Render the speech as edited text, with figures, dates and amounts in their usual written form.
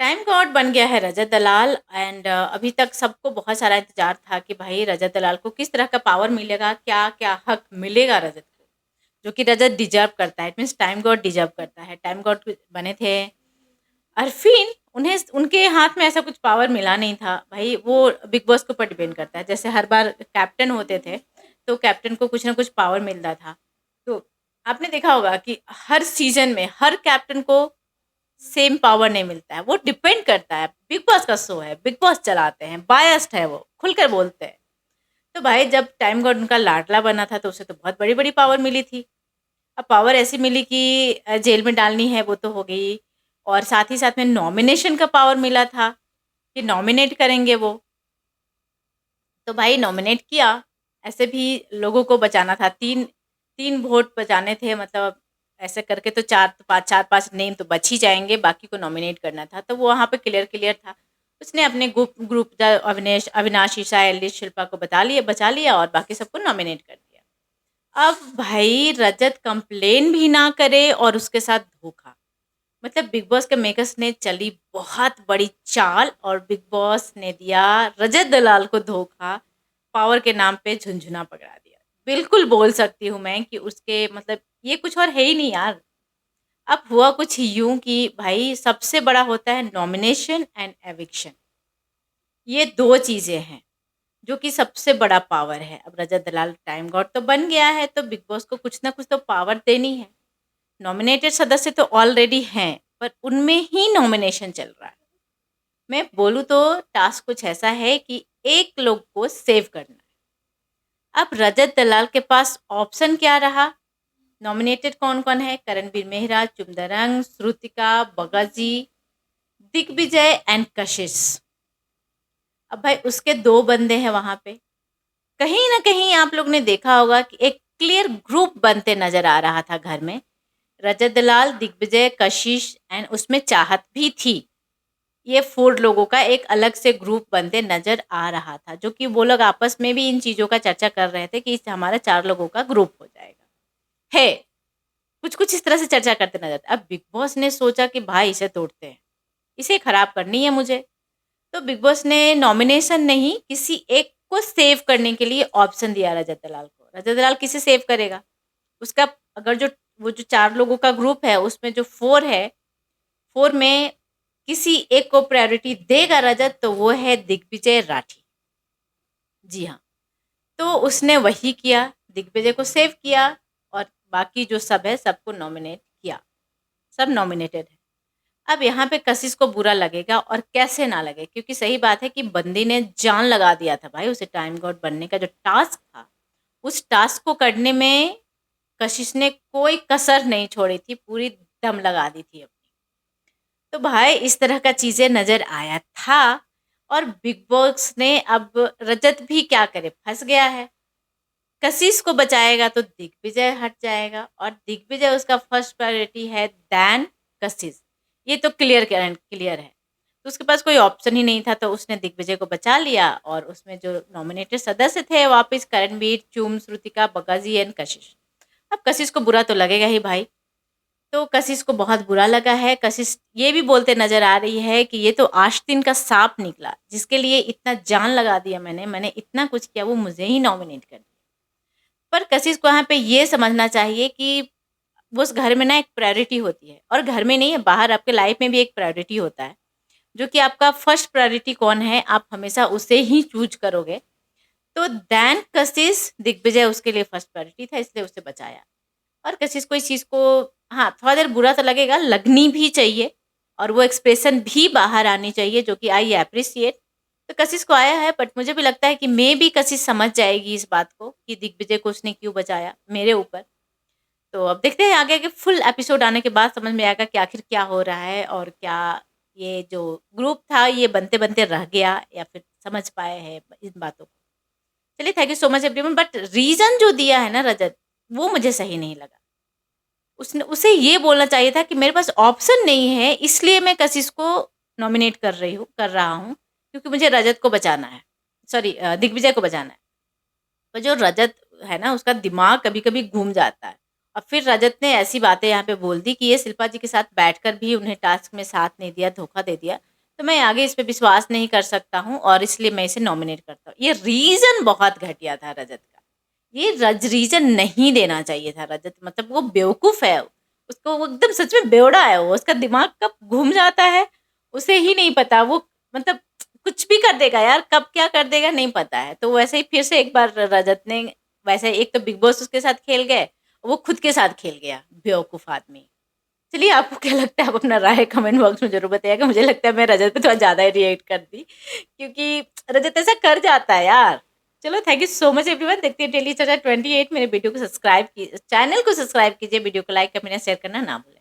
Time God बन गया है रजत दलाल एंड अभी तक सबको बहुत सारा इंतजार था कि भाई रजत दलाल को किस तरह का पावर मिलेगा, क्या क्या हक मिलेगा रजत को, जो कि रजत डिजर्व करता है। It means time God deserve करता है। टाइम गॉड बने थे अरफीन, उन्हें उनके हाथ में ऐसा कुछ पावर मिला नहीं था भाई। वो बिग बॉस के ऊपर डिपेंड करता है। जैसे हर बार कैप्टन होते थे तो कैप्टन को कुछ ना कुछ पावर मिलता था। तो आपने देखा होगा कि हर सीजन में हर कैप्टन को सेम पावर नहीं मिलता है। वो डिपेंड करता है। बिग बॉस का शो है, बिग बॉस चलाते हैं, बायस्ड है, वो खुलकर बोलते हैं। तो भाई जब टाइम गॉड उनका लाडला बना था तो उसे तो बहुत बड़ी बड़ी पावर मिली थी। अब पावर ऐसी मिली कि जेल में डालनी है वो तो हो गई, और साथ ही साथ में नॉमिनेशन का पावर मिला था कि नॉमिनेट करेंगे वो। तो भाई नॉमिनेट किया। ऐसे भी लोगों को बचाना था। तीन तीन वोट बचाने थे, मतलब ऐसे करके तो चार पांच नेम तो बच ही जाएंगे, बाकी को नॉमिनेट करना था। तो वो वहाँ पे क्लियर क्लियर था। उसने अपने group group Avinash, Isha, Alice, Shilpa को बचा लिया और बाकी सबको नॉमिनेट कर दिया। अब भाई रजत कंप्लेन भी ना करे और उसके साथ धोखा। मतलब बिग बॉस के मेकर्स ने चली बहुत बड़ी चाल और बिग बॉस ने दिया रजत दलाल को धोखा। पावर के नाम पे झुंझुना पकड़ा दिया। बिल्कुल बोल सकती हूँ मैं कि उसके मतलब ये कुछ और है ही नहीं यार। अब हुआ कुछ यूं कि भाई सबसे बड़ा होता है नॉमिनेशन एंड एविक्शन। ये दो चीजें हैं जो कि सबसे बड़ा पावर है। अब रजत दलाल टाइम गॉड तो बन गया है तो बिग बॉस को कुछ ना कुछ तो पावर देनी है। नॉमिनेटेड सदस्य तो ऑलरेडी हैं, पर उनमें ही नॉमिनेशन चल रहा है। मैं बोलूँ तो टास्क कुछ ऐसा है कि एक लोग को सेव करना है। अब रजत दलाल के पास ऑप्शन क्या रहा? नॉमिनेटेड कौन कौन है? करणवीर मेहरा, चुमदरंग, श्रुतिका, बगाजी, दिग्विजय एंड कशिश। अब भाई उसके दो बंदे हैं वहां पे। कहीं ना कहीं आप लोग ने देखा होगा कि एक क्लियर ग्रुप बनते नजर आ रहा था घर में। रजत दलाल, दिग्विजय, कशिश एंड उसमें चाहत भी थी। ये 4 लोगों का एक अलग से ग्रुप बनते नज़र आ रहा था, जो कि वो लोग आपस में भी इन चीज़ों का चर्चा कर रहे थे कि इस हमारा 4 लोगों का ग्रुप हो जाएगा। है, कुछ-कुछ इस तरह से चर्चा करते नज़र अब बिग बॉस ने सोचा कि भाई इसे तोड़ते हैं, इसे खराब करनी है मुझे। तो बिग बॉस ने नॉमिनेशन नहीं, किसी एक को सेव करने के लिए ऑप्शन दिया रजत दलाल को। रजत दलाल किसे सेव करेगा? उसका अगर जो वो जो 4 लोगों का ग्रुप है उसमें जो 4 है, 4 में किसी एक को प्रायोरिटी देगा रजत, तो वो है दिग्विजय राठी। जी हाँ, तो उसने वही किया, दिग्विजय को सेव किया और बाकी जो सब है सबको नॉमिनेट किया। सब नॉमिनेटेड है। अब यहाँ पे कशिश को बुरा लगेगा और कैसे ना लगे, क्योंकि सही बात है कि बंदी ने जान लगा दिया था भाई। उसे टाइम गॉड बनने का जो टास्क था, उस टास्क को करने में कशिश ने कोई कसर नहीं छोड़ी थी, पूरी दम लगा दी थी अपनी। तो भाई इस तरह का चीज़ें नज़र आया था। और बिग बॉस ने अब रजत भी क्या करे, फँस गया है। कशिश को बचाएगा तो दिग्विजय हट जाएगा और दिग्विजय उसका फर्स्ट प्रायोरिटी है दैन कशिश। ये तो क्लियर है। तो उसके पास कोई ऑप्शन ही नहीं था, तो उसने दिग्विजय को बचा लिया और उसमें जो नॉमिनेटेड सदस्य थे वापस करणवीर, चुम, श्रुतिका, बगाजी एंड कशिश। अब कशिश को बुरा तो लगेगा ही भाई। तो कशिश को बहुत बुरा लगा है। कशिश ये भी बोलते नज़र आ रही है कि ये तो आस्तीन का साँप निकला, जिसके लिए इतना जान लगा दिया मैंने इतना कुछ किया, वो मुझे ही नॉमिनेट कर दिया। पर कशिश को यहाँ पे ये समझना चाहिए कि वो उस घर में ना एक प्रायोरिटी होती है, और घर में नहीं है, बाहर आपके लाइफ में भी एक प्रायोरिटी होता है, जो कि आपका फर्स्ट प्रायोरिटी कौन है, आप हमेशा उसे ही चूज़ करोगे। तो दैन कशिश, दिग्विजय उसके लिए फर्स्ट प्रायोरिटी था, इसलिए उसे बचाया। और कशिश को इस चीज़ को हाँ, थोड़ा देर बुरा तो लगेगा, लगनी भी चाहिए और वो एक्सप्रेशन भी बाहर आनी चाहिए, जो कि आई एप्रिशिएट। तो कशिश को आया है, बट मुझे भी लगता है कि भी कशिश समझ जाएगी इस बात को कि दिग्विजय को उसने क्यों बचाया मेरे ऊपर। तो अब देखते हैं आगे के फुल एपिसोड आने के बाद समझ में आएगा कि आखिर क्या हो रहा है और क्या ये जो ग्रुप था ये बनते-बनते रह गया या फिर समझ पाए हैं इन बातों को। चलिए, thank you so much everyone, but reason जो दिया है ना रजत, वो मुझे सही नहीं लगा। उसने उसे ये बोलना चाहिए था कि मेरे पास ऑप्शन नहीं है, इसलिए मैं कशिश को नॉमिनेट कर रहा हूँ, क्योंकि मुझे रजत को बचाना है। सॉरी, दिग्विजय को बचाना है। पर जो रजत है ना, उसका दिमाग कभी-कभी घूम जाता है अब फिर रजत ने ऐसी बातें यहाँ पे बोल दी कि ये शिल्पा जी के साथ बैठकर भी उन्हें टास्क में साथ नहीं दिया, धोखा दे दिया, तो मैं आगे इस पे विश्वास नहीं कर सकता हूँ और इसलिए मैं इसे नॉमिनेट करता हूँ। ये रीज़न बहुत घटिया था रजत का। ये रीज़न नहीं देना चाहिए था रजत, मतलब वो बेवकूफ़ है। उसको वो एकदम सच में बेवड़ा है वो, उसका दिमाग कब घूम जाता है, उसे ही नहीं पता। वो मतलब कुछ भी कर देगा यार, कब क्या कर देगा नहीं पता है। तो वैसे ही फिर से एक बार रजत ने, वैसे एक तो बिग बॉस उसके साथ खेल गए, वो खुद के साथ खेल गया, बेवकूफ़ आदमी। चलिए आपको क्या लगता है, आप अपना राय कमेंट बॉक्स में ज़रूर बताइएगा। मुझे लगता है मैं रजत पे थोड़ा ज़्यादा ही रिएक्ट कर दी, क्योंकि रजत ऐसा कर जाता है यार। चलो thank you so much everyone. देखते हैं डेली चर्चा 28। मेरे वीडियो को सब्सक्राइब की, चैनल को सब्सक्राइब कीजिए, वीडियो को लाइक कमेंट शेयर करना ना भूलें।